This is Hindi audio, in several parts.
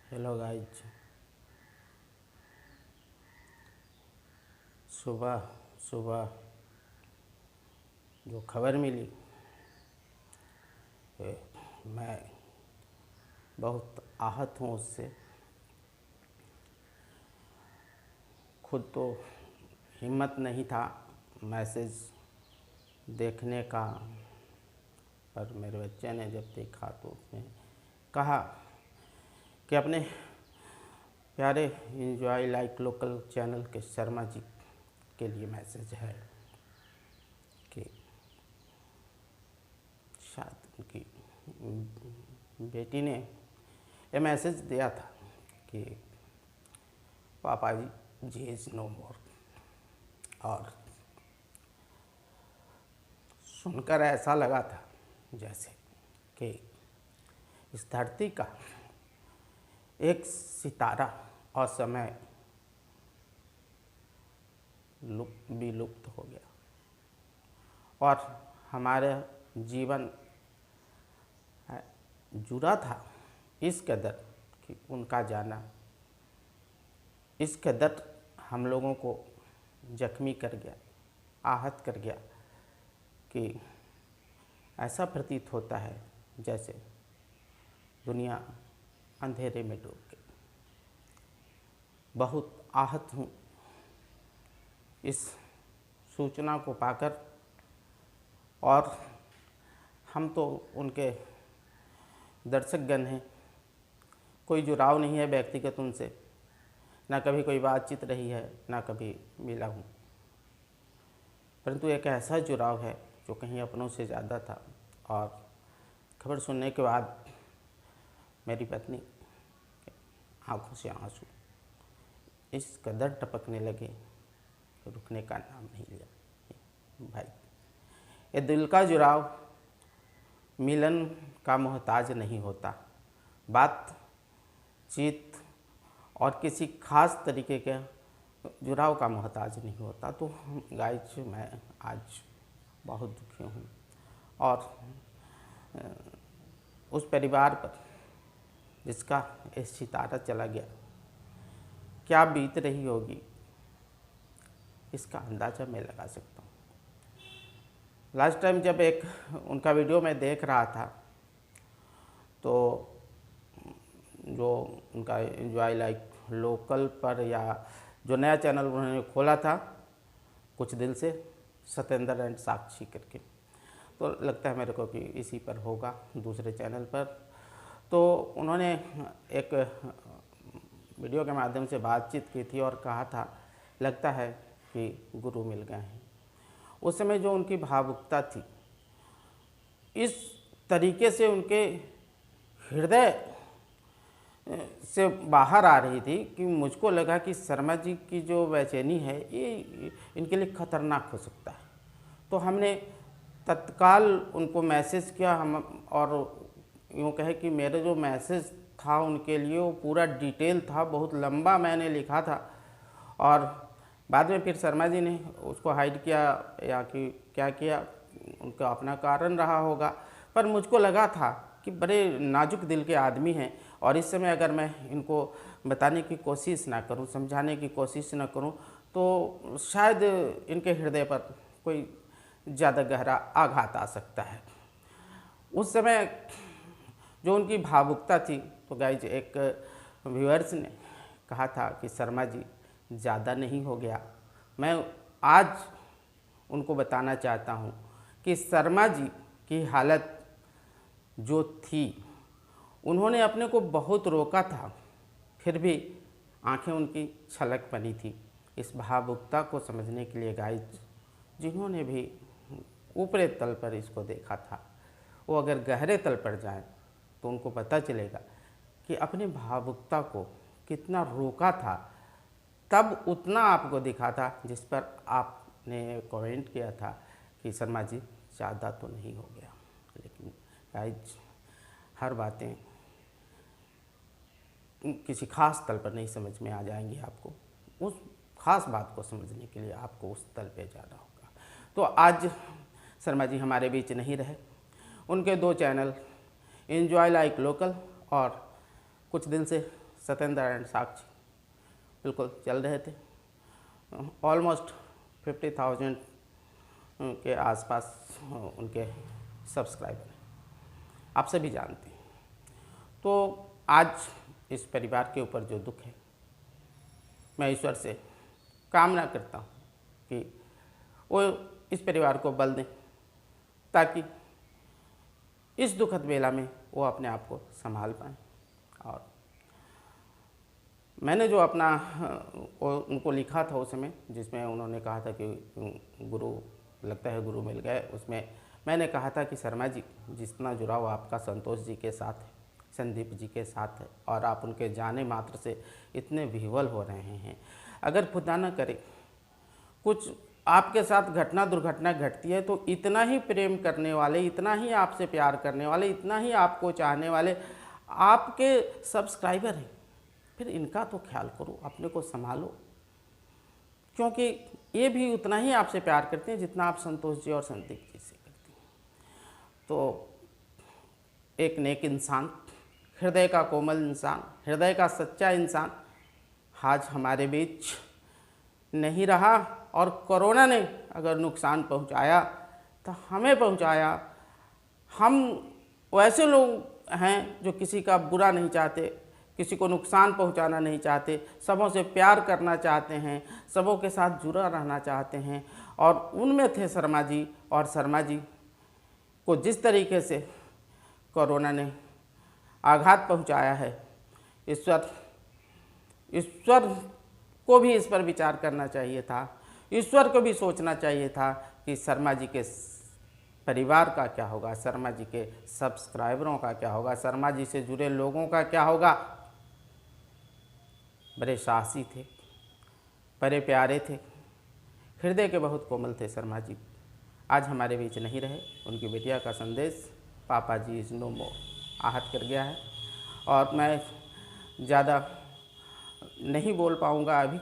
Hello guys. सुबह सुबह जो खबर मिली, मैं बहुत आहत हूँ उससे। खुद तो हिम्मत नहीं था मैसेज देखने का, पर मेरे बच्चे ने जब देखा तो उसने कहा कि अपने प्यारे एंजॉय लाइक लोकल चैनल के शर्मा जी के लिए मैसेज है कि शायद उनकी बेटी ने ये मैसेज दिया था कि पापा जी इज़ नो मोर। और सुनकर ऐसा लगा था जैसे कि इस धरती का एक सितारा असमय विलुप्त हो गया और हमारा जीवन जुड़ा था इस कदर कि उनका जाना इस कदर हम लोगों को जख्मी कर गया, आहत कर गया कि ऐसा प्रतीत होता है जैसे दुनिया अंधेरे में डूब गई। बहुत आहत हूँ इस सूचना को पाकर, और हम तो उनके दर्शकगण हैं, कोई जुड़ाव नहीं है व्यक्तिगत उनसे, ना कभी कोई बातचीत रही है, ना कभी मिला हूँ, परंतु एक ऐसा जुड़ाव है जो कहीं अपनों से ज़्यादा था। और खबर सुनने के बाद मेरी पत्नी आंखों से आंसू इस कदर टपकने लगे, रुकने का नाम नहीं लिया। भाई, ये दिल का जुड़ाव मिलन का मोहताज नहीं होता, बातचीत और किसी खास तरीके के जुड़ाव का मोहताज नहीं होता। तो गाइज, मैं आज बहुत दुखी हूँ और उस परिवार पर जिसका एक सितारा चला गया, क्या बीत रही होगी इसका अंदाज़ा मैं लगा सकता हूँ। लास्ट टाइम जब एक उनका वीडियो मैं देख रहा था तो जो उनका एंजॉय लाइक लोकल पर, या जो नया चैनल उन्होंने खोला था कुछ दिल से, सत्येंद्र एंड साक्षी करके, तो लगता है मेरे को कि इसी पर होगा, दूसरे चैनल पर। तो उन्होंने एक वीडियो के माध्यम से बातचीत की थी और कहा था लगता है कि गुरु मिल गए हैं। उस समय जो उनकी भावुकता थी, इस तरीके से उनके हृदय से बाहर आ रही थी कि मुझको लगा कि शर्मा जी की जो बेचैनी है ये इनके लिए खतरनाक हो सकता है। तो हमने तत्काल उनको मैसेज किया, हम, और यूँ कहे कि मेरा जो मैसेज था उनके लिए वो पूरा डिटेल था, बहुत लंबा मैंने लिखा था। और बाद में फिर शर्मा जी ने उसको हाइड किया या कि क्या किया, उनका अपना कारण रहा होगा, पर मुझको लगा था कि बड़े नाजुक दिल के आदमी हैं और इस समय अगर मैं इनको बताने की कोशिश ना करूं, समझाने की कोशिश ना करूं, तो शायद इनके हृदय पर कोई ज़्यादा गहरा आघात आ सकता है। उस समय जो उनकी भावुकता थी, तो गाइज एक व्यूअर्स ने कहा था कि शर्मा जी ज़्यादा नहीं हो गया। मैं आज उनको बताना चाहता हूँ कि शर्मा जी की हालत जो थी, उन्होंने अपने को बहुत रोका था, फिर भी आंखें उनकी छलक बनी थी। इस भावुकता को समझने के लिए गाइज, जिन्होंने भी ऊपरी तल पर इसको देखा था, वो अगर गहरे तल पर जाएं तो उनको पता चलेगा कि अपनी भावुकता को कितना रोका था, तब उतना आपको दिखा था जिस पर आपने कमेंट किया था कि शर्मा जी ज़्यादा तो नहीं हो गया। लेकिन गाइज, हर बातें किसी खास तल पर नहीं समझ में आ जाएंगी। आपको उस खास बात को समझने के लिए आपको उस तल पे जाना होगा। तो आज शर्मा जी हमारे बीच नहीं रहे। उनके दो चैनल, एंजॉय लाइक लोकल और कुछ दिन से सत्येंद्र एंड साक्षी बिल्कुल चल रहे थे। ऑलमोस्ट 50,000 के आसपास उनके सब्सक्राइबर हैं, आप सभी जानते हैं। तो आज इस परिवार के ऊपर जो दुख है, मैं ईश्वर से कामना करता हूँ कि वो इस परिवार को बल दें, ताकि इस दुखद बेला में वो अपने आप को संभाल पाएँ। और मैंने जो अपना उनको लिखा था उस समय, जिसमें उन्होंने कहा था कि गुरु लगता है गुरु मिल गए, उसमें मैंने कहा था कि शर्मा जी, जितना जुड़ाव आपका संतोष जी के साथ है, संदीप जी के साथ है, और आप उनके जाने मात्र से इतने विह्वल हो रहे हैं, अगर खुदा न करे कुछ आपके साथ घटना दुर्घटना घटती है, तो इतना ही प्रेम करने वाले, इतना ही आपसे प्यार करने वाले, इतना ही आपको चाहने वाले आपके सब्सक्राइबर हैं, फिर इनका तो ख्याल करो, अपने को संभालो, क्योंकि ये भी उतना ही आपसे प्यार करते हैं जितना आप संतोष जी और संदीप जी से करते हैं। तो एक नेक इंसान, हृदय का कोमल इंसान, हृदय का सच्चा इंसान आज हमारे बीच नहीं रहा, और कोरोना ने अगर नुकसान पहुंचाया तो हमें पहुंचाया। हम वैसे लोग हैं जो किसी का बुरा नहीं चाहते, किसी को नुकसान पहुंचाना नहीं चाहते, सबों से प्यार करना चाहते हैं, सबों के साथ जुड़ा रहना चाहते हैं, और उनमें थे शर्मा जी। और शर्मा जी को जिस तरीके से कोरोना ने आघात पहुंचाया है, ईश्वर को भी इस पर विचार करना चाहिए था, ईश्वर को भी सोचना चाहिए था कि शर्मा जी के परिवार का क्या होगा, शर्मा जी के सब्सक्राइबरों का क्या होगा, शर्मा जी से जुड़े लोगों का क्या होगा। बड़े साहसी थे, बड़े प्यारे थे, हृदय के बहुत कोमल थे शर्मा जी। आज हमारे बीच नहीं रहे। उनकी बेटिया का संदेश पापा जी इज़ नो मोर आहत कर गया है, और मैं ज़्यादा नहीं बोल पाऊँगा अभी।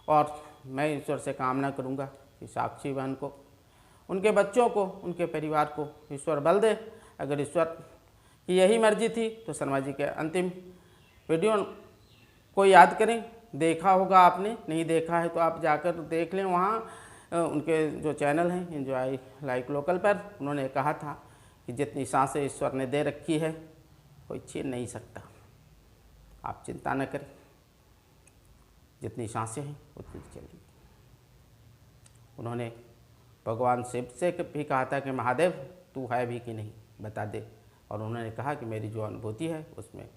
और मैं ईश्वर से कामना करूँगा कि साक्षी बहन को, उनके बच्चों को, उनके परिवार को ईश्वर बल दे। अगर ईश्वर की यही मर्जी थी तो शर्मा जी के अंतिम वीडियो को याद करें। देखा होगा आपने, नहीं देखा है तो आप जाकर देख लें। वहाँ उनके जो चैनल हैं एंजॉय लाइक लोकल पर, उन्होंने कहा था कि जितनी सांसें ईश्वर ने दे रखी है कोई छीन नहीं सकता, आप चिंता न करें, जितनी सांसें हैं उतनी चलेगी। उन्होंने भगवान शिव से भी कहा था कि महादेव तू है भी कि नहीं बता दे, और उन्होंने कहा कि मेरी जो अनुभूति है उसमें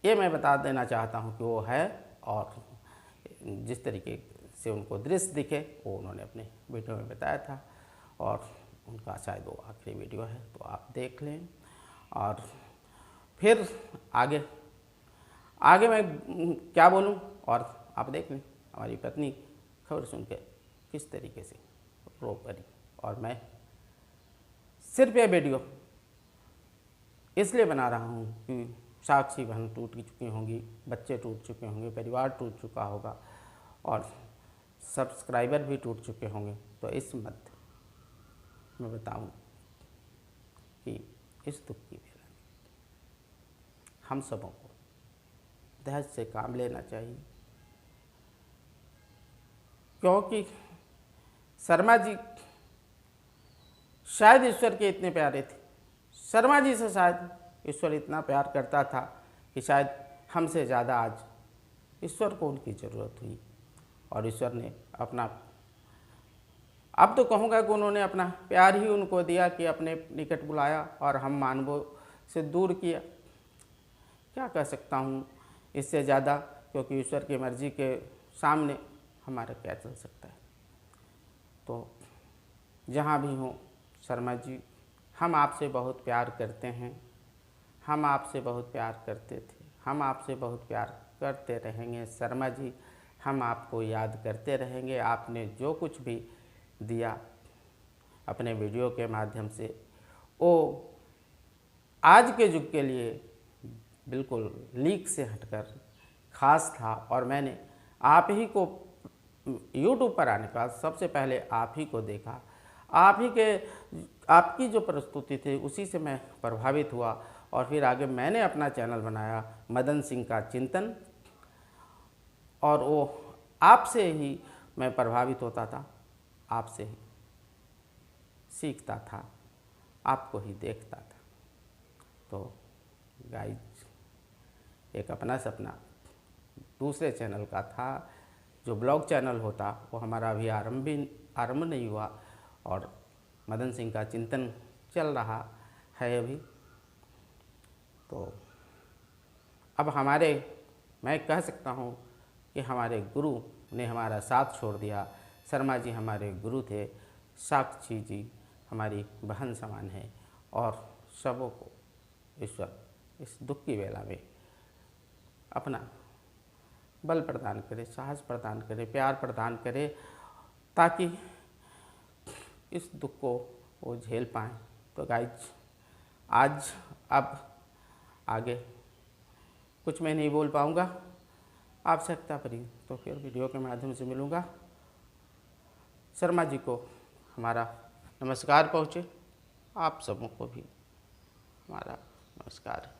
ये मैं बता देना चाहता हूँ कि वो है, और जिस तरीके से उनको दृश्य दिखे वो उन्होंने अपने वीडियो में बताया था, और उनका शायद वो आखिरी वीडियो है, तो आप देख लें। और फिर आगे मैं क्या बोलूं, और आप देख लें। हमारी पत्नी खबर सुन के किस तरीके से रो पड़ी, और मैं सिर्फ ये वीडियो इसलिए बना रहा हूँ कि साक्षी बहन टूट चुकी होंगी, बच्चे टूट चुके होंगे, परिवार टूट चुका होगा, और सब्सक्राइबर भी टूट चुके होंगे। तो इस मध्य मैं बताऊं कि इस दुख की बेला में हम सबों को धैर्य से काम लेना चाहिए, क्योंकि शर्मा जी शायद ईश्वर के इतने प्यारे थे, शर्मा जी से शायद ईश्वर इतना प्यार करता था कि शायद हमसे ज़्यादा आज ईश्वर को उनकी ज़रूरत हुई, और ईश्वर ने अपना, अब तो कहूँगा कि उन्होंने अपना प्यार ही उनको दिया कि अपने निकट बुलाया और हम मानवों से दूर किया। क्या कह सकता हूँ इससे ज़्यादा, क्योंकि ईश्वर की मर्जी के सामने हमारा क्या चल सकता है। तो जहाँ भी हों शर्मा जी, हम आपसे बहुत प्यार करते हैं, हम आपसे बहुत प्यार करते थे, हम आपसे बहुत प्यार करते रहेंगे शर्मा जी, हम आपको याद करते रहेंगे। आपने जो कुछ भी दिया अपने वीडियो के माध्यम से, वो आज के युग के लिए बिल्कुल लीक से हटकर ख़ास था, और मैंने आप ही को यूट्यूब पर आने के बाद सबसे पहले आप ही को देखा, आपकी जो प्रस्तुति थी उसी से मैं प्रभावित हुआ, और फिर आगे मैंने अपना चैनल बनाया मदन सिंह का चिंतन, और वो आपसे ही मैं प्रभावित होता था, आपसे ही सीखता था, आपको ही देखता था। तो गाइज, एक अपना सपना दूसरे चैनल का था, जो ब्लॉग चैनल होता वो हमारा अभी आरंभ नहीं हुआ, और मदन सिंह का चिंतन चल रहा है अभी। तो अब मैं कह सकता हूँ कि हमारे गुरु ने हमारा साथ छोड़ दिया। शर्मा जी हमारे गुरु थे, साक्षी जी हमारी बहन समान है, और सबों को ईश्वर इस दुख की वेला में अपना बल प्रदान करे, साहस प्रदान करे, प्यार प्रदान करे, ताकि इस दुख को वो झेल पाएँ। तो गाइज, आज अब आगे कुछ मैं नहीं बोल पाऊँगा, आवश्यकता पड़ी तो फिर वीडियो के माध्यम से मिलूँगा। शर्मा जी को हमारा नमस्कार पहुँचे, आप सबों को भी हमारा नमस्कार।